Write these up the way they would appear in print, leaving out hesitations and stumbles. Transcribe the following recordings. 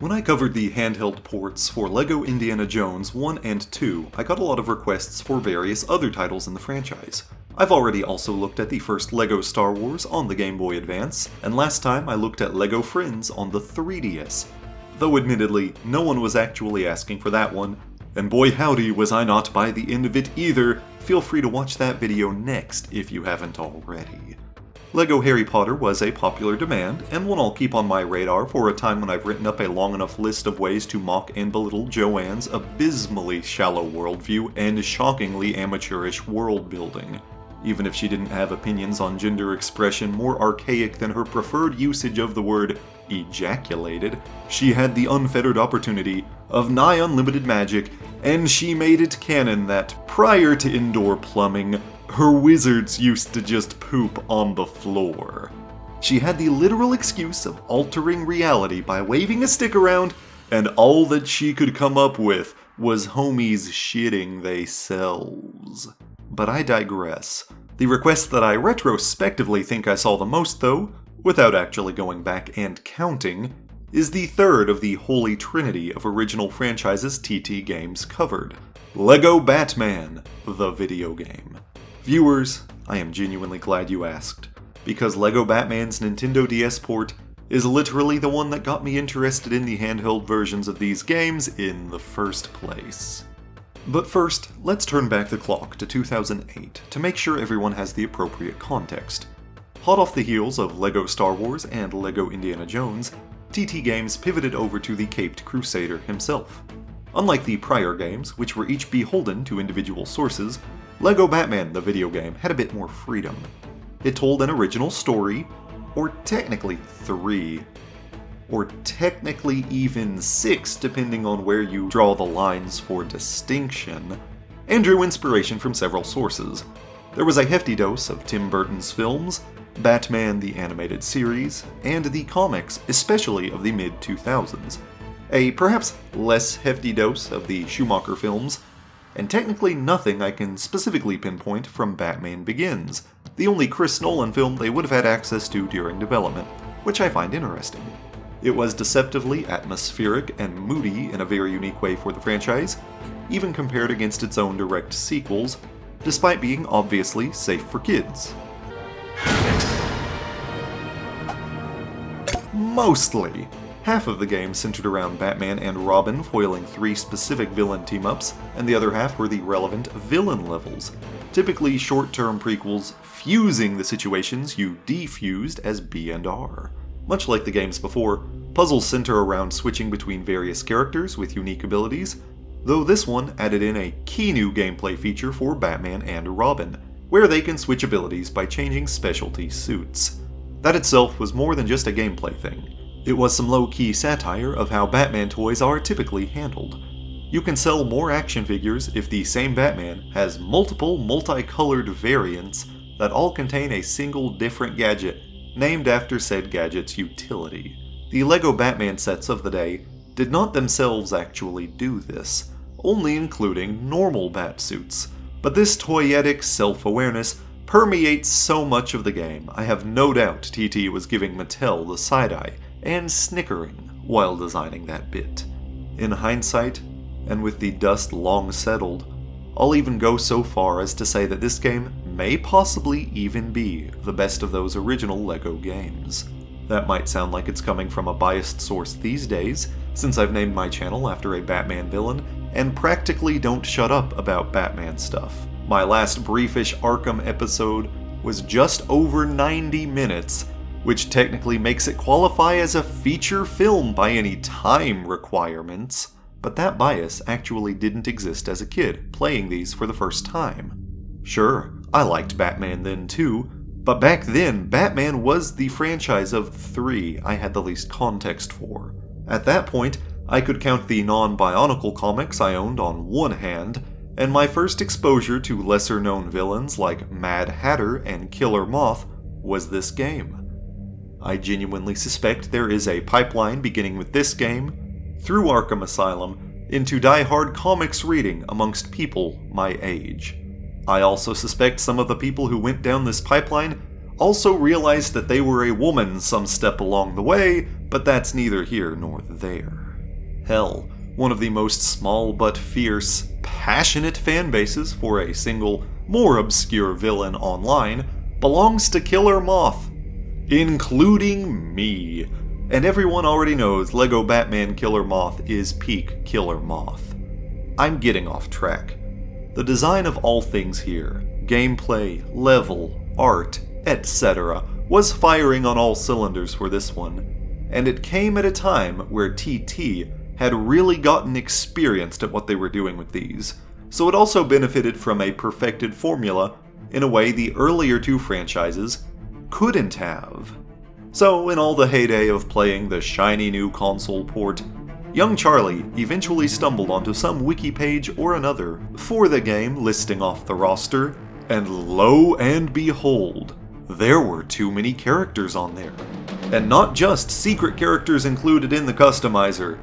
When I covered the handheld ports for LEGO Indiana Jones 1 and 2, I got a lot of requests for various other titles in the franchise. I've already also looked at the first LEGO Star Wars on the Game Boy Advance, and last time I looked at LEGO Friends on the 3DS. Though admittedly, no one was actually asking for that one, and boy howdy was I not by the end of it either. Feel free to watch that video next if you haven't already. LEGO Harry Potter was a popular demand, and one I'll keep on my radar for a time when I've written up a long enough list of ways to mock and belittle Joanne's abysmally shallow worldview and shockingly amateurish world building. Even if she didn't have opinions on gender expression more archaic than her preferred usage of the word ejaculated, she had the unfettered opportunity of nigh unlimited magic, and she made it canon that prior to indoor plumbing, her wizards used to just poop on the floor. She had the literal excuse of altering reality by waving a stick around, and all that she could come up with was homies shitting theyselves. But I digress. The request that I retrospectively think I saw the most though, without actually going back and counting, is the third of the holy trinity of original franchises TT games covered. LEGO Batman, the video game. Viewers, I am genuinely glad you asked, because LEGO Batman's Nintendo DS port is literally the one that got me interested in the handheld versions of these games in the first place. But first, let's turn back the clock to 2008 to make sure everyone has the appropriate context. Hot off the heels of LEGO Star Wars and LEGO Indiana Jones, TT Games pivoted over to the Caped Crusader himself. Unlike the prior games, which were each beholden to individual sources, LEGO Batman, the video game, had a bit more freedom. It told an original story, or technically 3, or technically even 6 depending on where you draw the lines for distinction, and drew inspiration from several sources. There was a hefty dose of Tim Burton's films, Batman the Animated Series, and the comics, especially of the mid-2000s. A perhaps less hefty dose of the Schumacher films, and technically nothing I can specifically pinpoint from Batman Begins, the only Chris Nolan film they would have had access to during development, which I find interesting. It was deceptively atmospheric and moody in a very unique way for the franchise, even compared against its own direct sequels, despite being obviously safe for kids. Mostly. Half of the game centered around Batman and Robin foiling 3 specific villain team-ups, and the other half were the relevant villain levels, typically short-term prequels fusing the situations you defused as B and R. Much like the games before, puzzles center around switching between various characters with unique abilities, though this one added in a key new gameplay feature for Batman and Robin, where they can switch abilities by changing specialty suits. That itself was more than just a gameplay thing. It was some low-key satire of how Batman toys are typically handled. You can sell more action figures if the same Batman has multiple multicolored variants that all contain a single different gadget, named after said gadget's utility. The LEGO Batman sets of the day did not themselves actually do this, only including normal Batsuits. But this toyetic self-awareness permeates so much of the game, I have no doubt TT was giving Mattel the side-eye, and snickering while designing that bit. In hindsight, and with the dust long settled, I'll even go so far as to say that this game may possibly even be the best of those original LEGO games. That might sound like it's coming from a biased source these days, since I've named my channel after a Batman villain, and practically don't shut up about Batman stuff. My last briefish Arkham episode was just over 90 minutes, which technically makes it qualify as a feature film by any time requirements, but that bias actually didn't exist as a kid playing these for the first time. Sure, I liked Batman then too, but back then Batman was the franchise of 3 I had the least context for. At that point, I could count the non-Bionicle comics I owned on one hand, and my first exposure to lesser-known villains like Mad Hatter and Killer Moth was this game. I genuinely suspect there is a pipeline beginning with this game, through Arkham Asylum, into die-hard comics reading amongst people my age. I also suspect some of the people who went down this pipeline also realized that they were a woman some step along the way, but that's neither here nor there. Hell, one of the most small but fierce, passionate fan bases for a single, more obscure villain online belongs to Killer Moth, including me. And everyone already knows LEGO Batman Killer Moth is peak Killer Moth. I'm getting off track. The design of all things here, gameplay, level, art, etc., was firing on all cylinders for this one, and it came at a time where TT had really gotten experienced at what they were doing with these, so it also benefited from a perfected formula in a way the earlier two franchises couldn't have. So, in all the heyday of playing the shiny new console port, young Charlie eventually stumbled onto some wiki page or another for the game listing off the roster, and lo and behold, there were too many characters on there. And not just secret characters included in the customizer,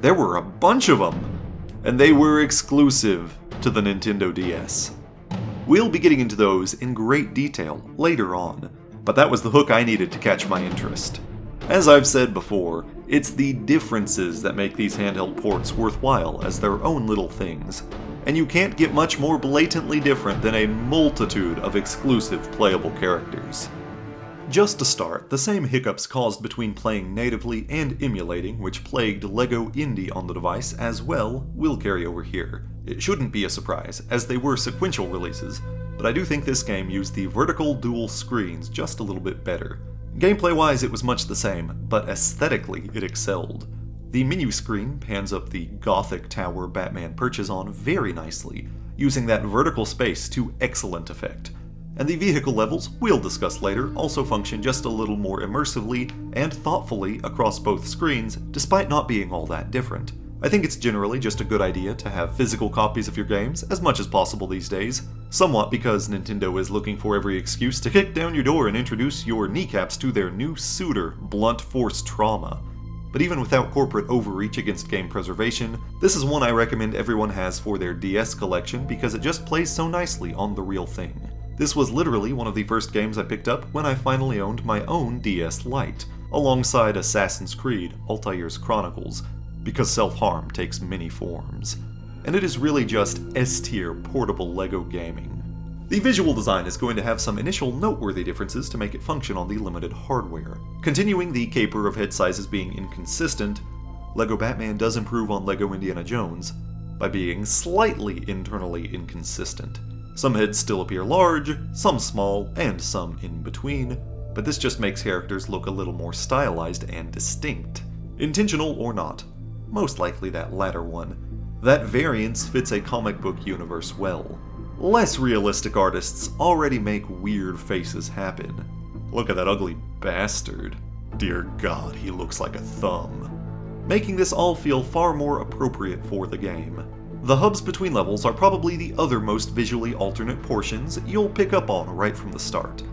there were a bunch of them, and they were exclusive to the Nintendo DS. We'll be getting into those in great detail later on, but that was the hook I needed to catch my interest. As I've said before, it's the differences that make these handheld ports worthwhile as their own little things, and you can't get much more blatantly different than a multitude of exclusive playable characters. Just to start, the same hiccups caused between playing natively and emulating, which plagued LEGO Indie on the device as well, will carry over here. It shouldn't be a surprise, as they were sequential releases, but I do think this game used the vertical dual screens just a little bit better. Gameplay-wise it was much the same, but aesthetically it excelled. The menu screen pans up the Gothic tower Batman perches on very nicely, using that vertical space to excellent effect. And the vehicle levels, we'll discuss later, also function just a little more immersively and thoughtfully across both screens, despite not being all that different. I think it's generally just a good idea to have physical copies of your games as much as possible these days, somewhat because Nintendo is looking for every excuse to kick down your door and introduce your kneecaps to their new suitor, blunt force trauma. But even without corporate overreach against game preservation, this is one I recommend everyone has for their DS collection because it just plays so nicely on the real thing. This was literally one of the first games I picked up when I finally owned my own DS Lite, alongside Assassin's Creed, Altair's Chronicles, because self-harm takes many forms. And it is really just S-tier portable LEGO gaming. The visual design is going to have some initial noteworthy differences to make it function on the limited hardware. Continuing the caper of head sizes being inconsistent, LEGO Batman does improve on LEGO Indiana Jones by being slightly internally inconsistent. Some heads still appear large, some small, and some in between, but this just makes characters look a little more stylized and distinct. Intentional or not. Most likely that latter one. That variance fits a comic book universe well. Less realistic artists already make weird faces happen. Look at that ugly bastard. Dear God, he looks like a thumb. Making this all feel far more appropriate for the game. The hubs between levels are probably the other most visually alternate portions you'll pick up on right from the start.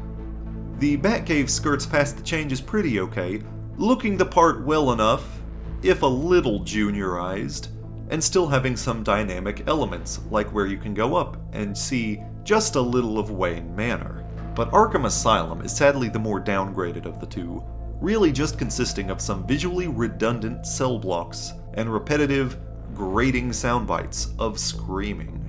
The Batcave skirts past the changes pretty okay, looking the part well enough, if a little juniorized, and still having some dynamic elements, like where you can go up and see just a little of Wayne Manor. But Arkham Asylum is sadly the more downgraded of the two, really just consisting of some visually redundant cell blocks and repetitive, grating sound bites of screaming.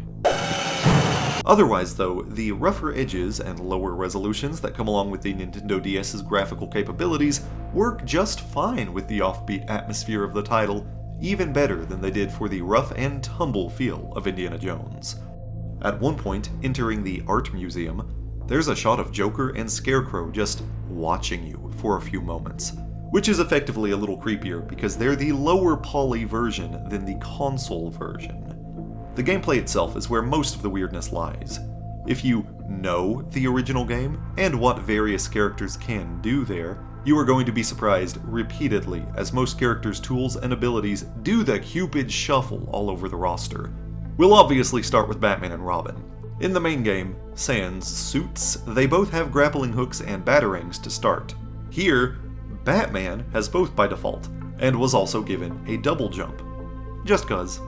Otherwise though, the rougher edges and lower resolutions that come along with the Nintendo DS's graphical capabilities work just fine with the offbeat atmosphere of the title, even better than they did for the rough and tumble feel of Indiana Jones. At one point, entering the art museum, there's a shot of Joker and Scarecrow just watching you for a few moments, which is effectively a little creepier because they're the lower poly version than the console version. The gameplay itself is where most of the weirdness lies. If you know the original game and what various characters can do there, you are going to be surprised repeatedly as most characters' tools and abilities do the Cupid shuffle all over the roster. We'll obviously start with Batman and Robin. In the main game, sans suits, they both have grappling hooks and batarangs to start. Here, Batman has both by default, and was also given a double jump. Just cuz.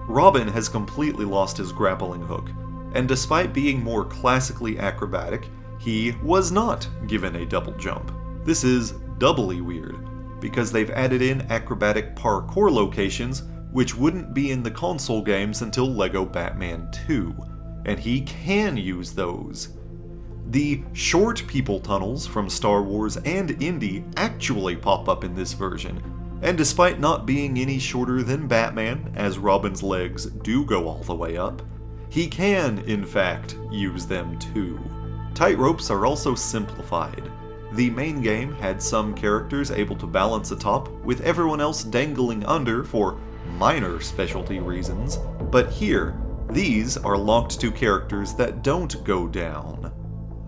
Robin has completely lost his grappling hook, and despite being more classically acrobatic, he was not given a double jump. This is doubly weird. because they've added in acrobatic parkour locations which wouldn't be in the console games until LEGO Batman 2, and he can use those. The short people tunnels from Star Wars and Indy actually pop up in this version, and despite not being any shorter than Batman, as Robin's legs do go all the way up, he can, in fact, use them too. Tight ropes are also simplified. The main game had some characters able to balance atop, with everyone else dangling under for minor specialty reasons, but here, these are locked to characters that don't go down.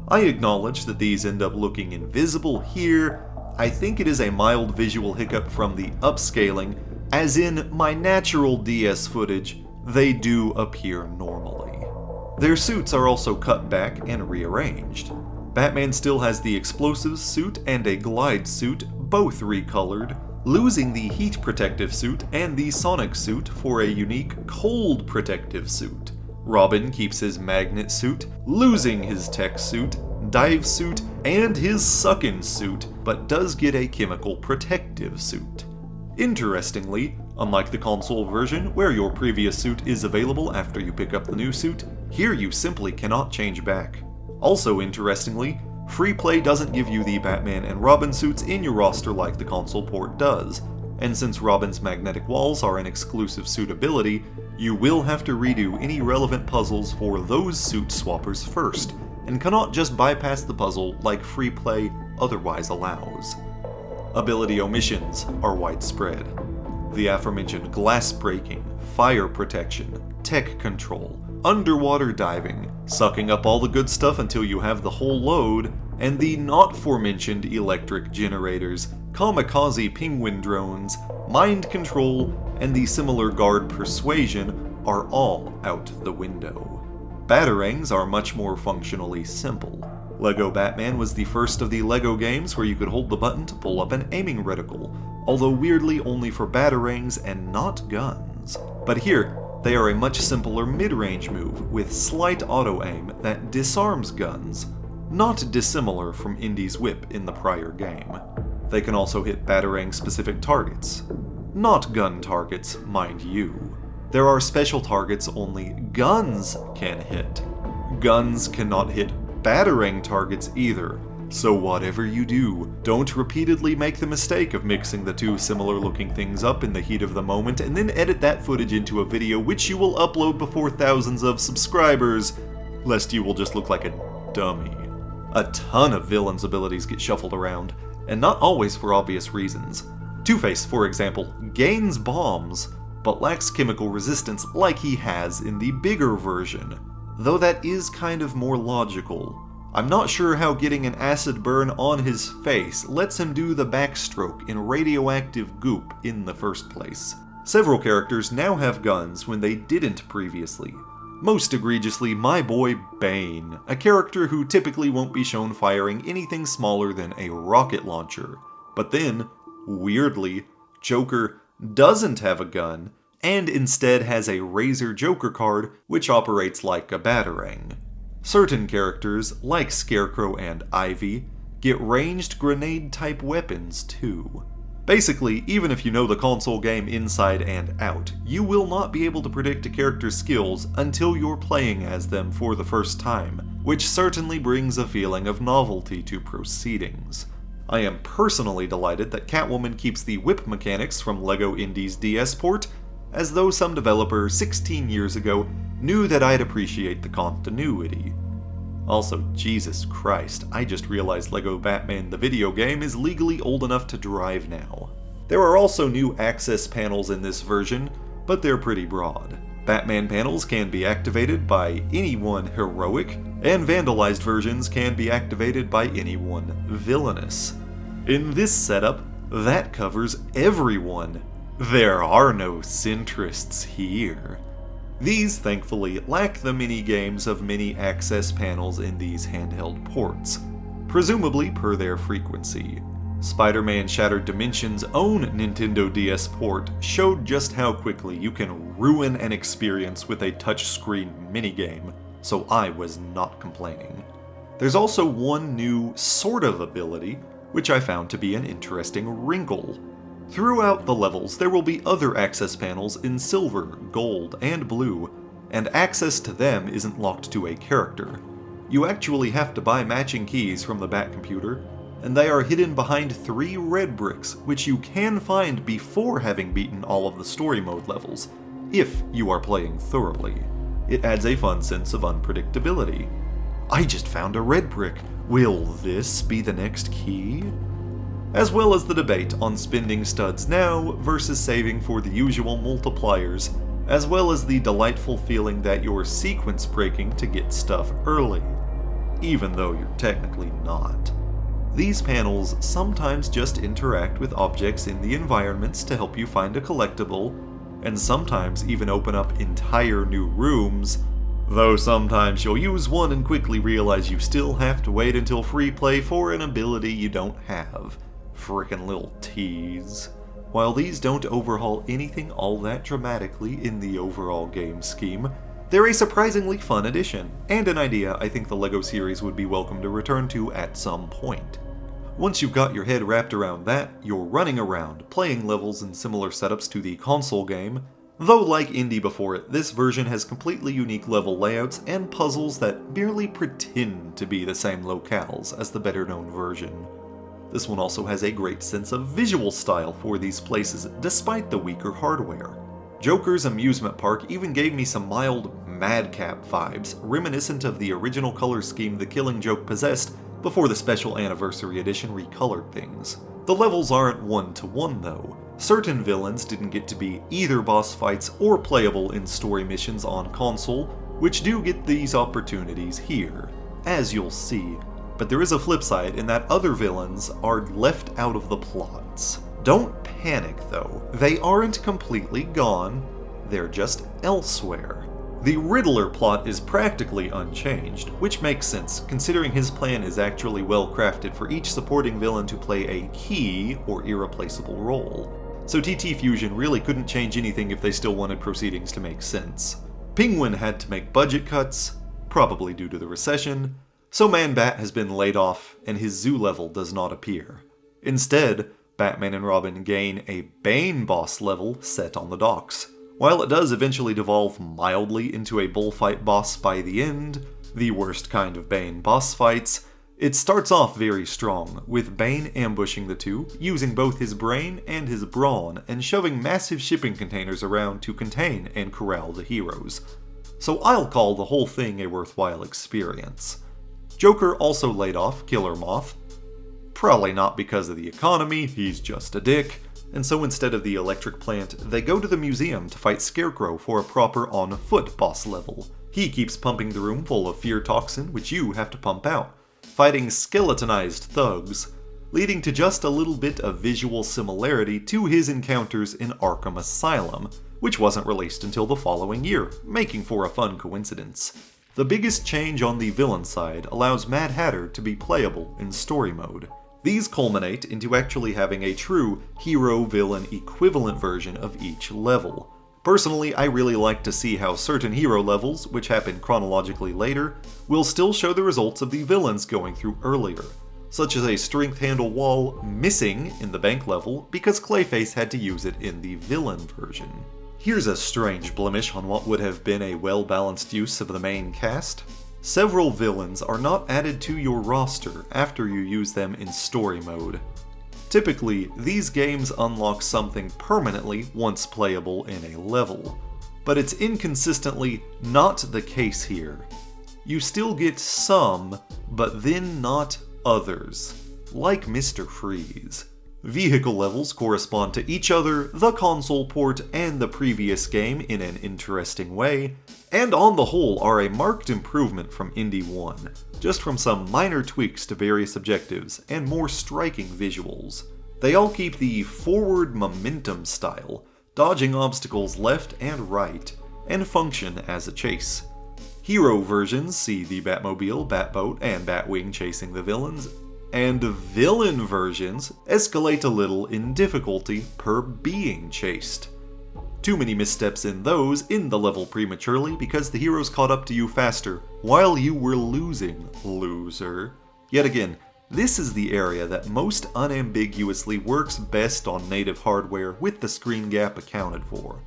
I acknowledge that these end up looking invisible here. I think it is a mild visual hiccup from the upscaling, as in my natural DS footage, they do appear normally. Their suits are also cut back and rearranged. Batman still has the explosives suit and a glide suit, both recolored, losing the heat protective suit and the sonic suit for a unique cold protective suit. Robin keeps his magnet suit, losing his tech suit, dive suit, and his suck-in suit, but does get a chemical protective suit. Interestingly, unlike the console version where your previous suit is available after you pick up the new suit, here you simply cannot change back. Also interestingly, free play doesn't give you the Batman and Robin suits in your roster like the console port does, and since Robin's magnetic walls are an exclusive suit ability, you will have to redo any relevant puzzles for those suit swappers first, and cannot just bypass the puzzle like free play otherwise allows. Ability omissions are widespread. The aforementioned glass breaking, fire protection, tech control, underwater diving, sucking up all the good stuff until you have the whole load, and the not-forementioned electric generators, kamikaze penguin drones, mind control, and the similar guard persuasion are all out the window. Batarangs are much more functionally simple. LEGO Batman was the first of the LEGO games where you could hold the button to pull up an aiming reticle, although weirdly only for batarangs and not guns. But here, they are a much simpler mid-range move with slight auto-aim that disarms guns, not dissimilar from Indy's whip in the prior game. They can also hit batarang-specific targets. Not gun targets, mind you. There are special targets only guns can hit. Guns cannot hit batarang targets either, so whatever you do, don't repeatedly make the mistake of mixing the two similar looking things up in the heat of the moment and then edit that footage into a video which you will upload before thousands of subscribers, lest you will just look like a dummy. A ton of villains' abilities get shuffled around, and not always for obvious reasons. Two-Face, for example, gains bombs, but lacks chemical resistance like he has in the bigger version, though that is kind of more logical. I'm not sure how getting an acid burn on his face lets him do the backstroke in radioactive goop in the first place. Several characters now have guns when they didn't previously. Most egregiously, my boy Bane, a character who typically won't be shown firing anything smaller than a rocket launcher. But then, weirdly, Joker doesn't have a gun, and instead has a Razor Joker card which operates like a batarang. Certain characters, like Scarecrow and Ivy, get ranged grenade-type weapons too. Basically, even if you know the console game inside and out, you will not be able to predict a character's skills until you're playing as them for the first time, which certainly brings a feeling of novelty to proceedings. I am personally delighted that Catwoman keeps the whip mechanics from LEGO Indy's DS port, as though some developer 16 years ago knew that I'd appreciate the continuity. Also, Jesus Christ, I just realized LEGO Batman the video game is legally old enough to drive now. There are also new access panels in this version, but they're pretty broad. Batman panels can be activated by anyone heroic, and vandalized versions can be activated by anyone villainous. In this setup, that covers everyone. There are no centrists here. These, thankfully, lack the mini-games of many access panels in these handheld ports, presumably per their frequency. Spider-Man Shattered Dimensions' own Nintendo DS port showed just how quickly you can ruin an experience with a touchscreen minigame, so I was not complaining. There's also one new sort of ability, which I found to be an interesting wrinkle. Throughout the levels, there will be other access panels in silver, gold, and blue, and access to them isn't locked to a character. You actually have to buy matching keys from the Bat computer, and they are hidden behind 3 red bricks, which you can find before having beaten all of the story mode levels, if you are playing thoroughly. It adds a fun sense of unpredictability. I just found a red brick. Will this be the next key? As well as the debate on spending studs now versus saving for the usual multipliers, as well as the delightful feeling that you're sequence breaking to get stuff early, even though you're technically not. These panels sometimes just interact with objects in the environments to help you find a collectible, and sometimes even open up entire new rooms, though sometimes you'll use one and quickly realize you still have to wait until free play for an ability you don't have. Frickin' little tease. While these don't overhaul anything all that dramatically in the overall game scheme, they're a surprisingly fun addition, and an idea I think the LEGO series would be welcome to return to at some point. Once you've got your head wrapped around that, you're running around, playing levels in similar setups to the console game, though like Indy before it, this version has completely unique level layouts and puzzles that merely pretend to be the same locales as the better-known version. This one also has a great sense of visual style for these places, despite the weaker hardware. Joker's amusement park even gave me some mild madcap vibes, reminiscent of the original color scheme the Killing Joke possessed before the special anniversary edition recolored things. The levels aren't one-to-one though. Certain villains didn't get to be either boss fights or playable in story missions on console, which do get these opportunities here, as you'll see. But there is a flip side in that other villains are left out of the plots. Don't panic though, they aren't completely gone, they're just elsewhere. The Riddler plot is practically unchanged, which makes sense considering his plan is actually well crafted for each supporting villain to play a key or irreplaceable role. So TT Fusion really couldn't change anything if they still wanted proceedings to make sense. Penguin had to make budget cuts, probably due to the recession, so Man-Bat has been laid off and his zoo level does not appear. Instead, Batman and Robin gain a Bane boss level set on the docks. While it does eventually devolve mildly into a bullfight boss by the end, the worst kind of Bane boss fights, it starts off very strong, with Bane ambushing the two, using both his brain and his brawn, and shoving massive shipping containers around to contain and corral the heroes. So I'll call the whole thing a worthwhile experience. Joker also laid off Killer Moth. Probably not because of the economy, he's just a dick. And so instead of the electric plant, they go to the museum to fight Scarecrow for a proper on-foot boss level. He keeps pumping the room full of fear toxin, which you have to pump out, fighting skeletonized thugs, leading to just a little bit of visual similarity to his encounters in Arkham Asylum, which wasn't released until the following year, making for a fun coincidence. The biggest change on the villain side allows Mad Hatter to be playable in story mode. These culminate into actually having a true hero-villain equivalent version of each level. Personally, I really like to see how certain hero levels, which happen chronologically later, will still show the results of the villains going through earlier, such as a strength handle wall missing in the bank level because Clayface had to use it in the villain version. Here's a strange blemish on what would have been a well-balanced use of the main cast. Several villains are not added to your roster after you use them in story mode. Typically, these games unlock something permanently once playable in a level, but it's inconsistently not the case here. You still get some, but then not others, like Mr. Freeze. Vehicle levels correspond to each other, the console port, and the previous game in an interesting way, and on the whole are a marked improvement from Indy 1, just from some minor tweaks to various objectives and more striking visuals. They all keep the forward momentum style, dodging obstacles left and right, and function as a chase. Hero versions see the Batmobile, Batboat, and Batwing chasing the villains, and villain versions escalate a little in difficulty per being chased. Too many missteps in those in the level prematurely because the heroes caught up to you faster while you were losing, loser. Yet again, This is the area that most unambiguously works best on native hardware with the screen gap accounted for.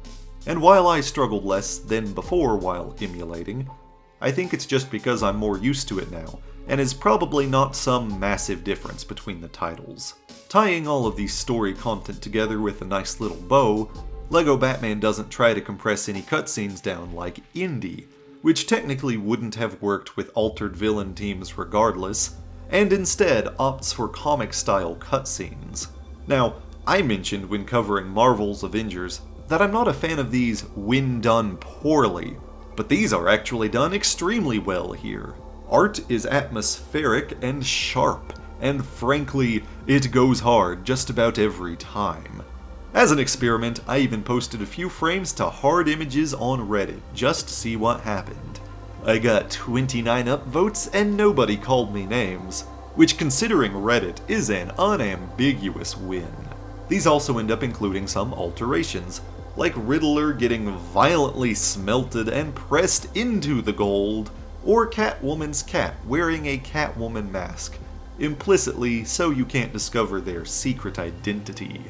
And while I struggled less than before while emulating, I think it's just because I'm more used to it now, and is probably not some massive difference between the titles. Tying all of the story content together with a nice little bow, LEGO Batman doesn't try to compress any cutscenes down like Indy, which technically wouldn't have worked with altered villain teams regardless, and instead opts for comic-style cutscenes. Now, I mentioned when covering Marvel's Avengers that I'm not a fan of these when done poorly, but these are actually done extremely well here. Art is atmospheric and sharp, and frankly, it goes hard just about every time. As an experiment, I even posted a few frames to hard images on Reddit just to see what happened. I got 29 upvotes and nobody called me names, which considering Reddit is an unambiguous win. These also end up including some alterations, like Riddler getting violently smelted and pressed into the gold, or Catwoman's cat wearing a Catwoman mask, implicitly so you can't discover their secret identity.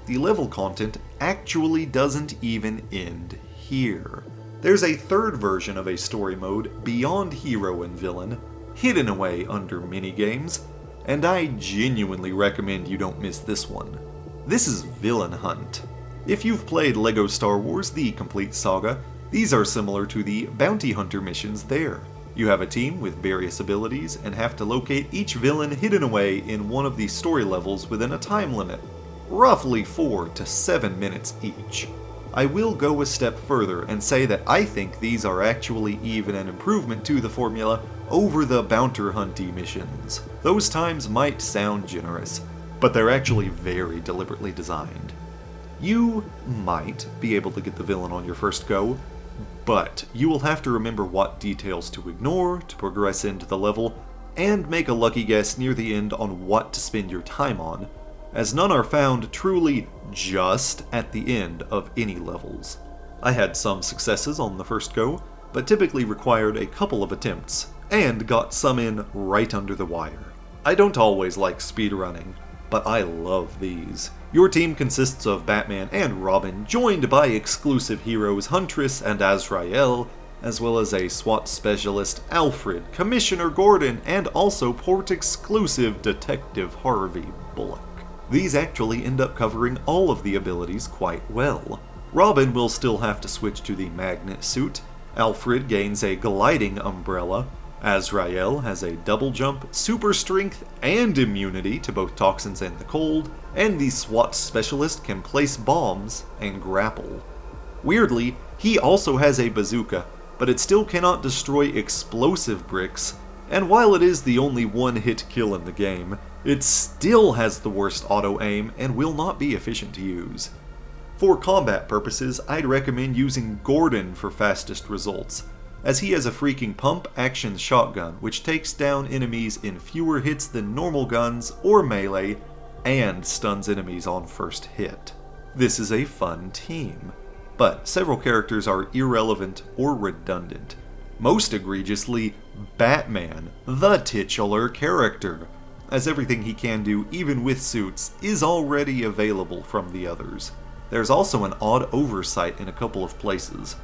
The level content actually doesn't even end here. There's a third version of a story mode beyond hero and villain, hidden away under minigames, and I genuinely recommend you don't miss this one. This is Villain Hunt. If you've played LEGO Star Wars The Complete Saga, these are similar to the bounty hunter missions there. You have a team with various abilities and have to locate each villain hidden away in one of the story levels within a time limit, roughly 4 to 7 minutes each. I will go a step further and say that I think these are actually even an improvement to the formula over the bounty hunty missions. Those times might sound generous, but they're actually very deliberately designed. You might be able to get the villain on your first go, but you will have to remember what details to ignore to progress into the level, and make a lucky guess near the end on what to spend your time on, as none are found truly just at the end of any levels. I had some successes on the first go, but typically required a couple of attempts, and got some in right under the wire. I don't always like speedrunning, but I love these. Your team consists of Batman and Robin, joined by exclusive heroes Huntress and Azrael, as well as a SWAT specialist Alfred, Commissioner Gordon, and also port-exclusive Detective Harvey Bullock. These actually end up covering all of the abilities quite well. Robin will still have to switch to the magnet suit, Alfred gains a gliding umbrella, Azrael has a double jump, super strength, and immunity to both toxins and the cold, and the SWAT specialist can place bombs and grapple. Weirdly, he also has a bazooka, but it still cannot destroy explosive bricks, and while it is the only one-hit kill in the game, it still has the worst auto-aim and will not be efficient to use. For combat purposes, I'd recommend using Gordon for fastest results, as he has a freaking pump-action shotgun which takes down enemies in fewer hits than normal guns or melee, and stuns enemies on first hit. This is a fun team, but several characters are irrelevant or redundant. Most egregiously, Batman, the titular character, as everything he can do even with suits is already available from the others. There's also an odd oversight in a couple of places.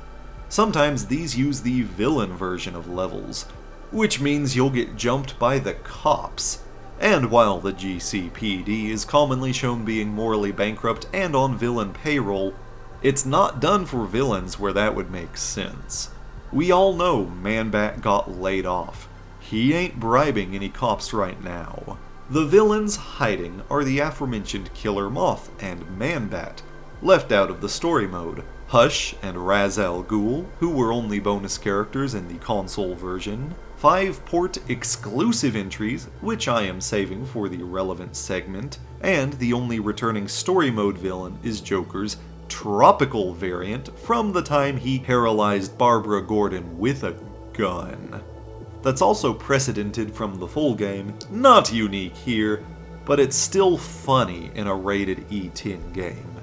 Sometimes these use the villain version of levels, which means you'll get jumped by the cops. And while the GCPD is commonly shown being morally bankrupt and on villain payroll, it's not done for villains where that would make sense. We all know Man-Bat got laid off. He ain't bribing any cops right now. The villains hiding are the aforementioned Killer Moth and Man-Bat, left out of the story mode. Hush and Ra's al Ghul, who were only bonus characters in the console version. 5 port exclusive entries, which I am saving for the relevant segment, and the only returning story mode villain is Joker's tropical variant from the time he paralyzed Barbara Gordon with a gun. That's also precedented from the full game, not unique here, but it's still funny in a rated E10 game.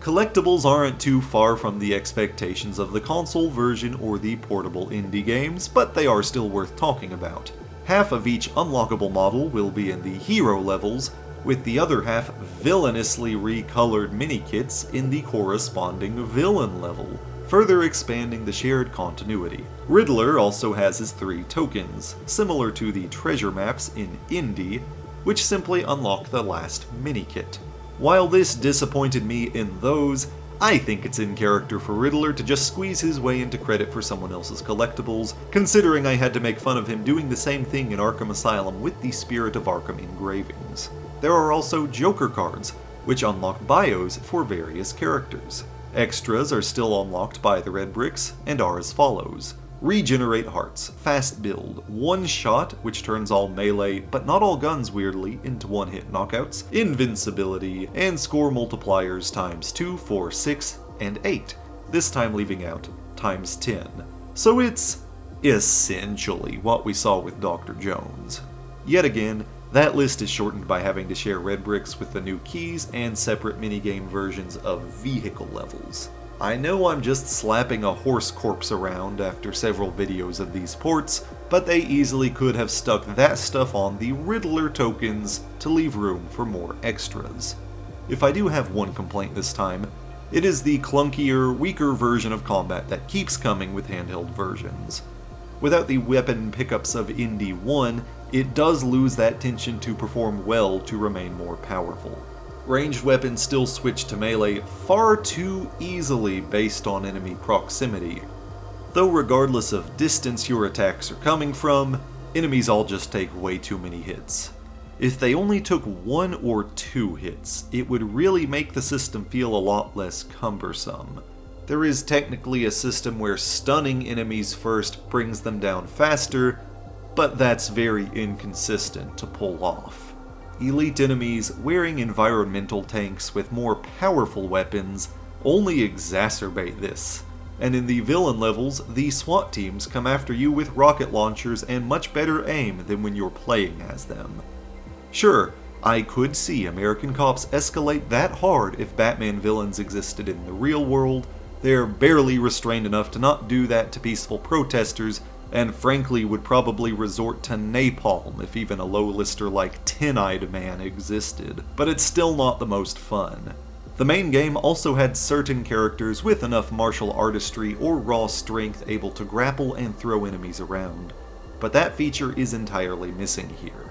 Collectibles aren't too far from the expectations of the console version or the portable indie games, but they are still worth talking about. Half of each unlockable model will be in the hero levels, with the other half villainously recolored mini-kits in the corresponding villain level, further expanding the shared continuity. Riddler also has his 3 tokens, similar to the treasure maps in Indie, which simply unlock the last mini-kit. While this disappointed me in those, I think it's in character for Riddler to just squeeze his way into credit for someone else's collectibles, considering I had to make fun of him doing the same thing in Arkham Asylum with the Spirit of Arkham engravings. There are also Joker cards, which unlock bios for various characters. Extras are still unlocked by the red bricks, and are as follows. Regenerate hearts, fast build, one shot, which turns all melee, but not all guns weirdly, into one-hit knockouts, invincibility, and score multipliers times 2, 4, 6, and 8, this time leaving out times 10. So it's essentially what we saw with Dr. Jones. Yet again, that list is shortened by having to share red bricks with the new keys and separate minigame versions of vehicle levels. I know I'm just slapping a horse corpse around after several videos of these ports, but they easily could have stuck that stuff on the Riddler tokens to leave room for more extras. If I do have one complaint this time, it is the clunkier, weaker version of combat that keeps coming with handheld versions. Without the weapon pickups of Indy 1, it does lose that tension to perform well to remain more powerful. Ranged weapons still switch to melee far too easily based on enemy proximity, though regardless of distance your attacks are coming from, enemies all just take way too many hits. If they only took 1 or 2 hits, it would really make the system feel a lot less cumbersome. There is technically a system where stunning enemies first brings them down faster, but that's very inconsistent to pull off. Elite enemies wearing environmental tanks with more powerful weapons only exacerbate this, and in the villain levels, the SWAT teams come after you with rocket launchers and much better aim than when you're playing as them. Sure, I could see American cops escalate that hard if Batman villains existed in the real world. They're barely restrained enough to not do that to peaceful protesters, and frankly would probably resort to napalm if even a low-lister like Tin-Eyed Man existed. But it's still not the most fun. The main game also had certain characters with enough martial artistry or raw strength able to grapple and throw enemies around, but that feature is entirely missing here.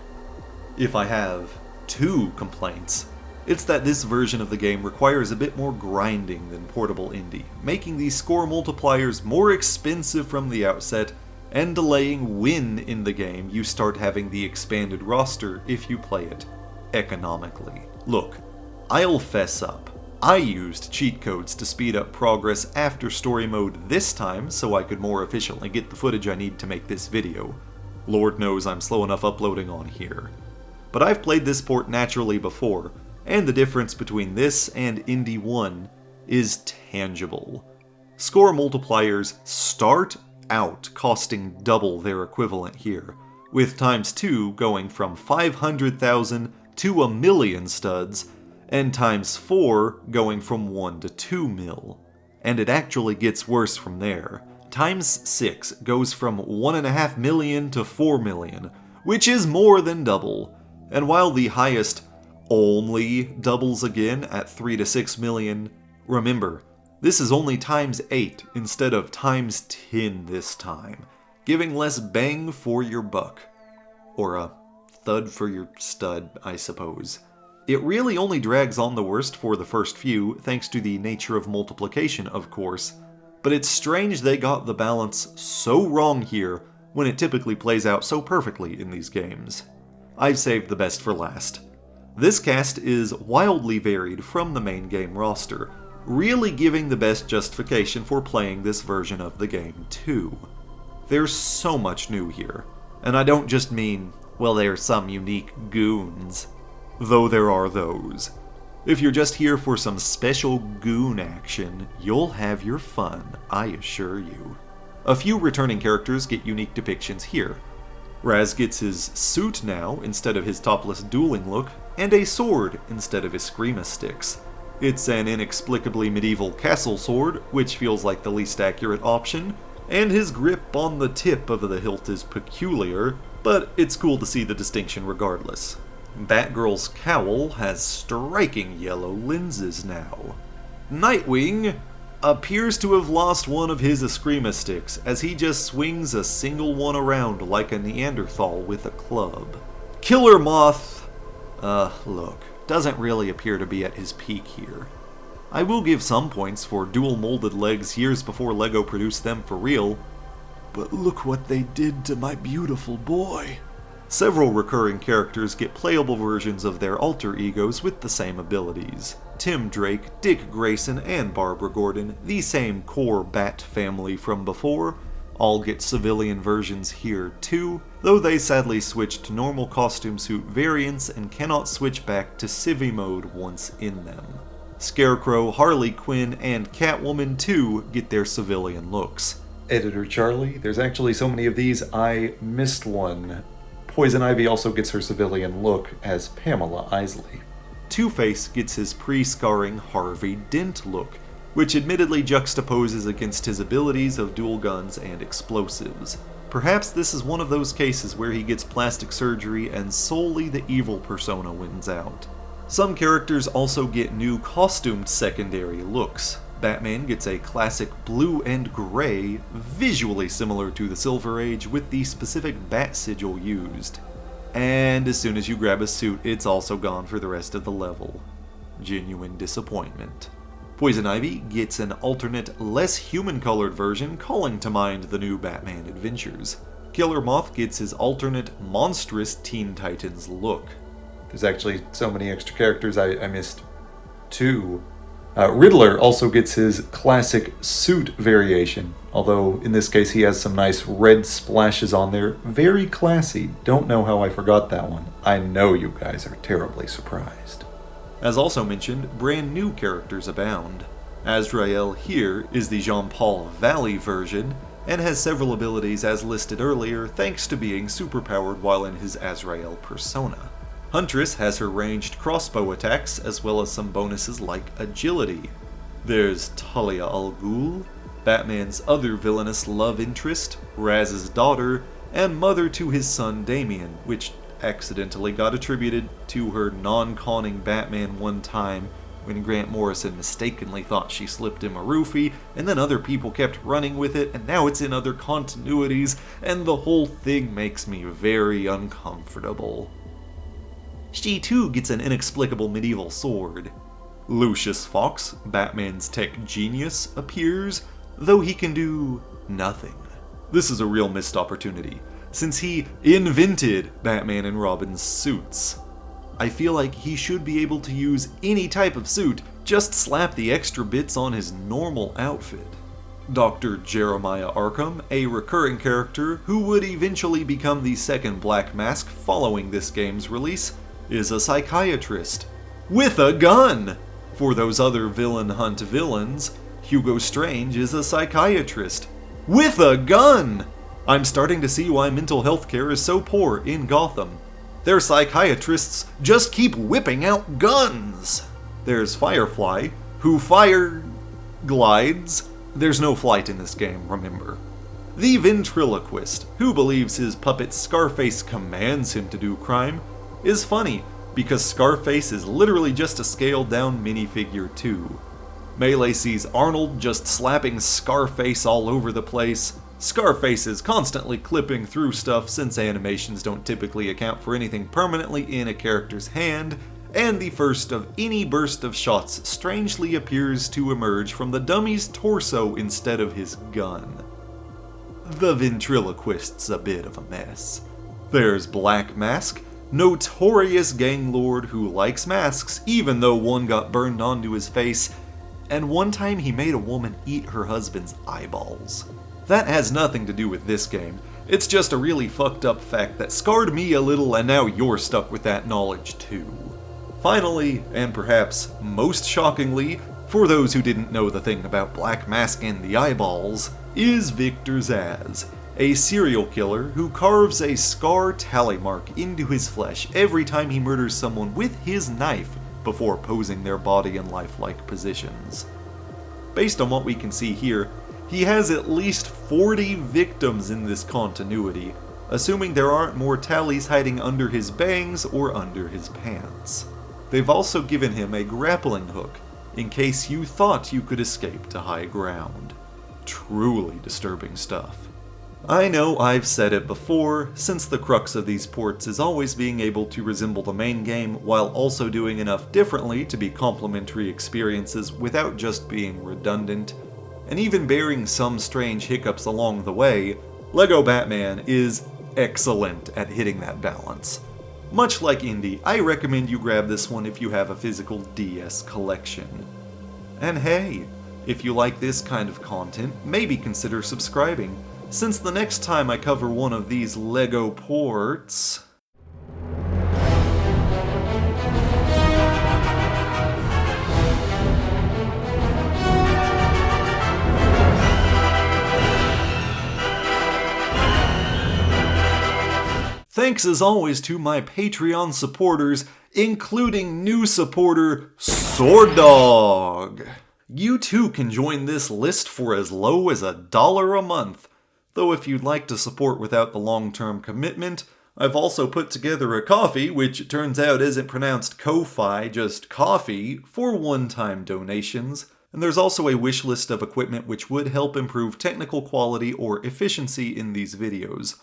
If I have 2 complaints, it's that this version of the game requires a bit more grinding than Portable Indie, making these score multipliers more expensive from the outset, and delaying when in the game you start having the expanded roster if you play it economically. Look, I'll fess up. I used cheat codes to speed up progress after story mode this time so I could more efficiently get the footage I need to make this video. Lord knows I'm slow enough uploading on here. But I've played this port naturally before, and the difference between this and Indy 1 is tangible. Score multipliers start out costing double their equivalent here, with times 2 going from 500,000 to 1,000,000 studs, and times 4 going from 1 to 2 mil. And it actually gets worse from there. Times 6 goes from 1.5 million to 4 million, which is more than double. And while the highest only doubles again at 3 to 6 million, remember, this is only times 8 instead of times 10 this time, giving less bang for your buck. Or a thud for your stud, I suppose. It really only drags on the worst for the first few, thanks to the nature of multiplication, of course, but it's strange they got the balance so wrong here when it typically plays out so perfectly in these games. I've saved the best for last. This cast is wildly varied from the main game roster, really giving the best justification for playing this version of the game too. There's so much new here, and I don't just mean, well, there's some unique goons, though there are those. If you're just here for some special goon action, you'll have your fun, I assure you. A few returning characters get unique depictions here. Raz gets his suit now instead of his topless dueling look, and a sword instead of his Screama sticks. It's an inexplicably medieval castle sword, which feels like the least accurate option, and his grip on the tip of the hilt is peculiar, but it's cool to see the distinction regardless. Batgirl's cowl has striking yellow lenses now. Nightwing appears to have lost one of his Eskrima sticks, as he just swings a single one around like a Neanderthal with a club. Killer Moth, look, doesn't really appear to be at his peak here. I will give some points for dual molded legs years before LEGO produced them for real, but look what they did to my beautiful boy. Several recurring characters get playable versions of their alter egos with the same abilities. Tim Drake, Dick Grayson, and Barbara Gordon, the same core Bat family from before, all get civilian versions here too, though they sadly switched to normal costume suit variants and cannot switch back to Civvy mode once in them. Scarecrow, Harley Quinn, and Catwoman too get their civilian looks. Editor Charlie, there's actually so many of these I missed one. Poison Ivy also gets her civilian look as Pamela Isley. Two-Face gets his pre-scarring Harvey Dent look, which admittedly juxtaposes against his abilities of dual guns and explosives. Perhaps this is one of those cases where he gets plastic surgery and solely the evil persona wins out. Some characters also get new costumed secondary looks. Batman gets a classic blue and gray, visually similar to the Silver Age with the specific bat sigil used. And as soon as you grab a suit, it's also gone for the rest of the level. Genuine disappointment. Poison Ivy gets an alternate, less human-colored version calling to mind the new Batman adventures. Killer Moth gets his alternate, monstrous Teen Titans look. There's actually so many extra characters, I missed two. Riddler also gets his classic suit variation, although in this case he has some nice red splashes on there. Very classy. Don't know how I forgot that one. I know you guys are terribly surprised. As also mentioned, brand new characters abound. Azrael here is the Jean-Paul Valley version, and has several abilities as listed earlier thanks to being superpowered while in his Azrael persona. Huntress has her ranged crossbow attacks, as well as some bonuses like agility. There's Talia al Ghul, Batman's other villainous love interest, Raz's daughter, and mother to his son Damian, which accidentally got attributed to her non-conning Batman one time when Grant Morrison mistakenly thought she slipped him a roofie, and then other people kept running with it, and now it's in other continuities, and the whole thing makes me very uncomfortable. She too gets an inexplicable medieval sword. Lucius Fox, Batman's tech genius, appears, though he can do nothing. This is a real missed opportunity, since he invented Batman and Robin's suits. I feel like he should be able to use any type of suit, just slap the extra bits on his normal outfit. Dr. Jeremiah Arkham, a recurring character who would eventually become the second Black Mask following this game's release, is a psychiatrist. With a gun! For those other villain hunt villains, Hugo Strange is a psychiatrist. With a gun! I'm starting to see why mental health care is so poor in Gotham. Their psychiatrists just keep whipping out guns! There's Firefly, who fire glides. There's no flight in this game, remember. The ventriloquist, who believes his puppet Scarface commands him to do crime, is funny, because Scarface is literally just a scaled-down minifigure too. Melee sees Arnold just slapping Scarface all over the place. Scarface is constantly clipping through stuff since animations don't typically account for anything permanently in a character's hand, and the first of any burst of shots strangely appears to emerge from the dummy's torso instead of his gun. The ventriloquist's a bit of a mess. There's Black Mask, notorious gang lord who likes masks even though one got burned onto his face, and one time he made a woman eat her husband's eyeballs. That has nothing to do with this game, it's just a really fucked up fact that scarred me a little and now you're stuck with that knowledge too. Finally, and perhaps most shockingly, for those who didn't know the thing about Black Mask and the eyeballs, is Victor Zsasz, a serial killer who carves a scar tally mark into his flesh every time he murders someone with his knife before posing their body in lifelike positions. Based on what we can see here, He has at least 40 victims in this continuity, assuming there aren't more tallies hiding under his bangs or under his pants. They've also given him a grappling hook, in case you thought you could escape to high ground. Truly disturbing stuff. I know I've said it before, since the crux of these ports is always being able to resemble the main game while also doing enough differently to be complementary experiences without just being redundant, and even bearing some strange hiccups along the way, LEGO Batman is excellent at hitting that balance. Much like Indy, I recommend you grab this one if you have a physical DS collection. And hey, if you like this kind of content, maybe consider subscribing, since the next time I cover one of these LEGO ports... Thanks as always to my Patreon supporters, including new supporter, Sword Dog. You too can join this list for as low as $1 a month. Though if you'd like to support without the long-term commitment, I've also put together a coffee, which it turns out isn't pronounced Ko-Fi, just coffee, for one-time donations. And there's also a wish list of equipment which would help improve technical quality or efficiency in these videos.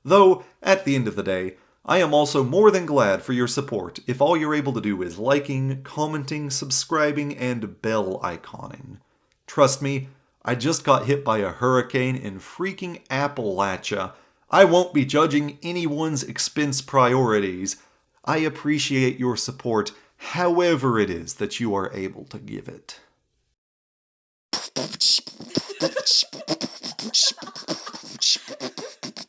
Though, at the end of the day, I am also more than glad for your support if all you're able to do is liking, commenting, subscribing, and bell iconing. Trust me, I just got hit by a hurricane in freaking Appalachia. I won't be judging anyone's expense priorities. I appreciate your support however it is that you are able to give it.